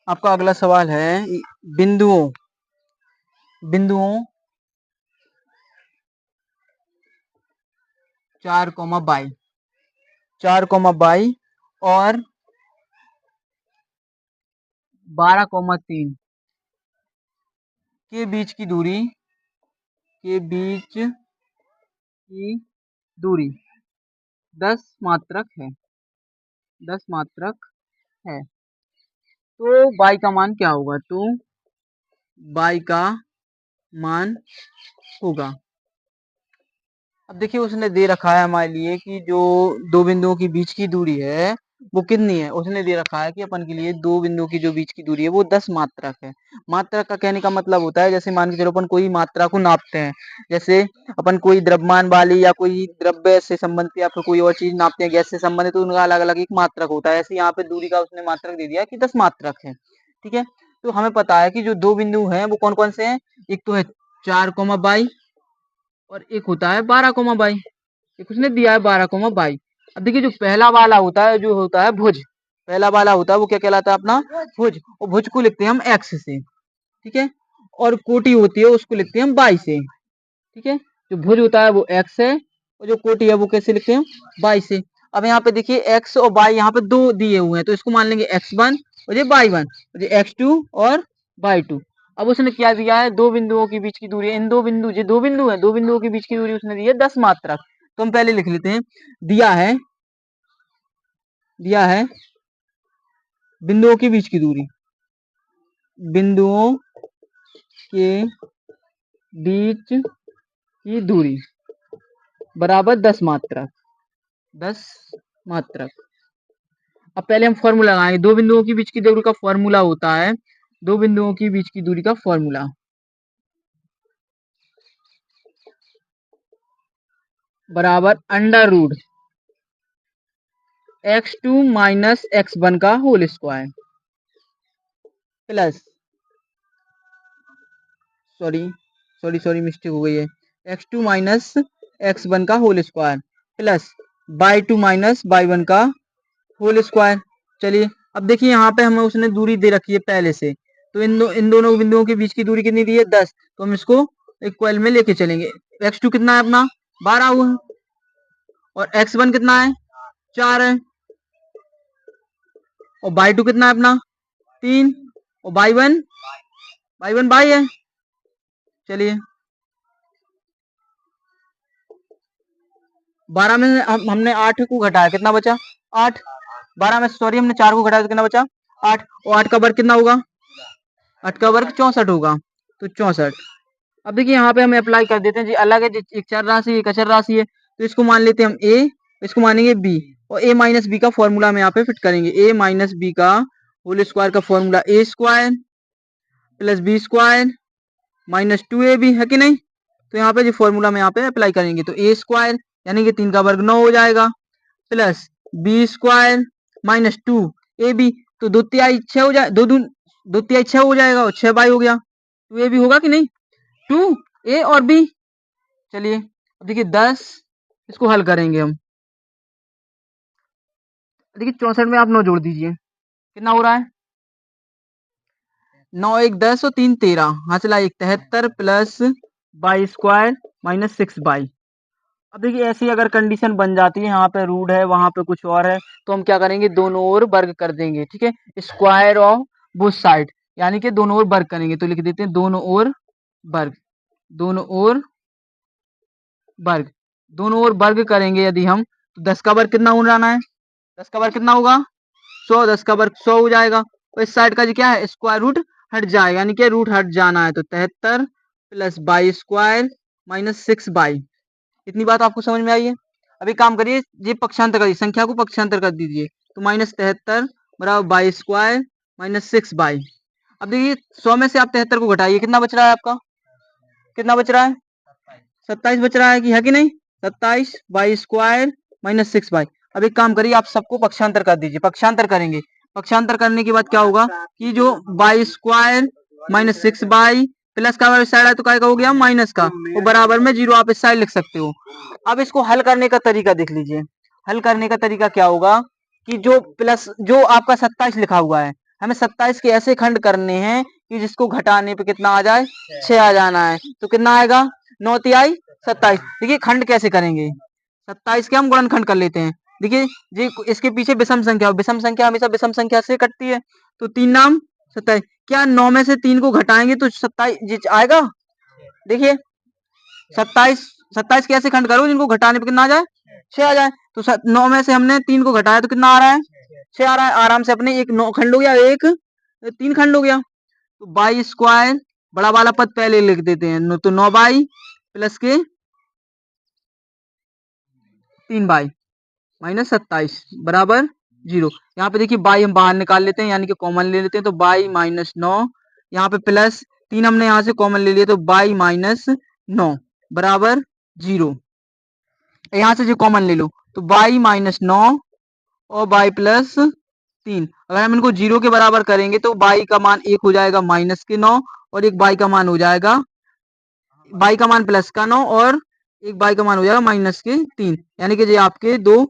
आपका अगला सवाल है बिंदुओं बिंदुओं 4, 22 और 12, 3 के बीच की दूरी के बीच की दूरी 10 मात्रक है 10 मात्रक है। तो बाई का मान क्या होगा? तो बाई का मान होगा, अब देखिए उसने दे रखा है हमारे लिए कि जो दो बिंदुओं के बीच की दूरी है वो कितनी है। उसने दे रखा है कि अपन के लिए दो बिंदुओं की जो बीच की दूरी है वो 10 मात्रक है। मात्रक का कहने का मतलब होता है जैसे मान के चलो अपन कोई मात्रा को नापते हैं, जैसे अपन कोई द्रव्यमान वाली या कोई द्रव्य से संबंधित या फिर कोई और चीज नापते हैं गैस से संबंधित, तो उनका अलग अलग एक मात्रक होता है। ऐसे यहाँ पे दूरी का उसने मात्रक दे दिया कि 10 मात्रक है। ठीक है, तो हमें पता है कि जो दो बिंदु हैं वो कौन कौन से हैं। एक तो है 4, 22 और एक होता है 12, 22। ये उसने दिया है 12, 22। अब देखिए जो पहला वाला होता है जो होता है भुज, पहला वाला होता है वो क्या कहलाता है? अपना भुज। और भुज को लिखते हैं हम एक्स से। ठीक है, और कोटि होती है उसको लिखते हैं हम बाई से। ठीक है, जो भुज होता है वो एक्स है और जो कोटि है वो कैसे लिखते हैं? बाई से। अब यहाँ पे देखिए एक्स और बाई यहाँ पे दो दिए हुए हैं तो इसको मान लेंगे x1 और ये y1 और ये x2 और y2। अब उसने क्या दिया है? दो बिंदुओं के बीच की दूरी, इन दो बिंदु ये दो बिंदु है, दो बिंदुओं के बीच की दूरी उसने दी है 10 मात्रक। तो हम पहले लिख लेते हैं, दिया है बिंदुओं के बीच की दूरी, बिंदुओं के बीच की दूरी बराबर 10 मात्रक, 10 मात्रक। अब पहले हम फॉर्मूला लगाएंगे। दो बिंदुओं के बीच की दूरी का फॉर्मूला होता है, दो बिंदुओं के बीच की दूरी का फॉर्मूला बराबर under root x2 minus x1 का whole square plus sorry mistake हो गई है, x2 माइनस x1 का whole square plus y2 minus y1 का होल स्क्वायर। चलिए अब देखिए यहाँ पे हमें उसने दूरी दे रखी है पहले से, तो इन दोनों बिंदुओं के बीच की दूरी कितनी दी है? 10। तो हम इसको इक्वल में लेके चलेंगे। x2 कितना है अपना? 12 हुआ, और x1 कितना है? 4 है, और y2 कितना है अपना? 3, और y1 बाई है। चलिए 12 में हमने 8 को घटाया, कितना बचा? 8। 12 में सॉरी हमने 4 को घटाया तो कितना बचा? 8। और 8 का वर्ग कितना होगा? 8 का वर्ग 64 होगा, तो 64। अब देखिए यहाँ पे हम अप्लाई कर देते हैं जी, अलग है जी, एक चर राशि एक अचर राशि है, तो इसको मान लेते हैं हम a, इसको मानेंगे b, और a माइनस बी का फॉर्मूला हम यहाँ पे फिट करेंगे। a माइनस बी का होल स्क्वायर का formula a square plus b square minus 2ab है कि नहीं? तो यहाँ पे जो फॉर्मूला में यहाँ पे अप्लाई करेंगे तो a स्क्वायर यानी कि 3 का वर्ग 9 हो जाएगा plus b square minus 2ab, तो दो तिहाई 6 हो जाए, दो तिहाई 6 हो जाएगा और 6 बाई हो गया, 2ab होगा कि नहीं? 2a और b। चलिए अब देखिए 10, इसको हल करेंगे हम। देखिए 64 में आप 9 जोड़ दीजिए, कितना हो रहा है? 9 1 10 और 3 13, हासिला 1 73 plus by square minus 6 by. अब देखिए ऐसी अगर कंडीशन बन जाती है, यहाँ पे रूट है वहां पे कुछ और है, तो हम क्या करेंगे? दोनों ओर वर्ग कर देंगे। ठीक है, स्क्वायर ऑफ बोथ साइड, यानी कि दोनों ओर वर्ग करेंगे, तो लिख देते हैं दोनों ओर वर्ग, दोनों ओर वर्ग, दोनों ओर वर्ग करेंगे यदि हम, तो 10 का वर्ग कितना हो जाना है? 10 का वर्ग कितना होगा? 100, 10 का वर्ग 100 हो जाएगा, और इस साइड का जो क्या है? स्क्वायर रूट हट जाएगा, यानी कि रूट हट जाना है, तो 73 plus by square minus 6 by. इतनी बात आपको समझ में आई है? अभी काम करिए, ये पक्षांतर करिए, संख्या को पक्षांतर कर दीजिए, तो माइनस 73 बराबर बाई स्क्वायर माइनस 6 बाई। अब देखिए 100 में से आप 73 को घटाइए, कितना बच रहा है आपका? कितना बच रहा है? 27 बच रहा है कि नहीं? 27 बाई स्क्वायर माइनस 6 बाई। अब एक काम करिए, आप सबको पक्षांतर कर दीजिए, पक्षांतर करेंगे, पक्षांतर करने के बाद क्या होगा कि जो by square minus 6 by plus का इस साइड है तो काय का हो गया? माइनस का, वो बराबर में 0 आप इस साइड लिख सकते हो। अब इसको हल करने का तरीका देख लीजिए। हल करने का तरीका क्या होगा कि जो प्लस जो आपका 27 लिखा हुआ है हमें 27 के ऐसे खंड करने हैं कि जिसको घटाने पे कितना आ जाए, 6 आ जाना है। तो कितना आएगा, 9 तिहाई 27। देखिए खंड कैसे करेंगे, 27 के हम गुणनखंड कर लेते हैं। देखिए जी इसके पीछे विषम संख्या, विषम संख्या हमेशा विषम संख्या से कटती है। तो 3 नाम 27, क्या 9 में से 3 को घटाएंगे तो 27 आएगा। देखिए 27 कैसे खंड करो जिनको घटाने पे कितना आ जाए, 6 आ जाए। तो 9 में से हमने 3 को घटाया तो कितना आ रहा है, 6 आ रहा है। आराम से अपने एक 9 खंड हो गया, एक 3 खंड हो गया। तो बाई स्क्वायर बड़ा वाला पद पहले लिख देते हैं, तो 9 बाई प्लस के 3 बाई माइनस 27 बराबर 0। यहाँ पे देखिए बाई हम बाहर निकाल लेते हैं, यानी कि कॉमन ले लेते हैं। तो बाई माइनस 9, यहाँ पे प्लस 3 हमने यहाँ से कॉमन ले लिया, तो बाई माइनस 9 बराबर 0। यहाँ से जो कॉमन ले लो, तो बाई माइनस 9 और बाई प्लस 3। अगर हम इनको 0 के बराबर करेंगे तो बाई का मान 1 हो जाएगा माइनस के 9, और एक बाई का मान हो जाएगा, बाई का मान प्लस का 9, और एक बाई का मान हो जाएगा माइनस के 3, यानी कि ये आपके दो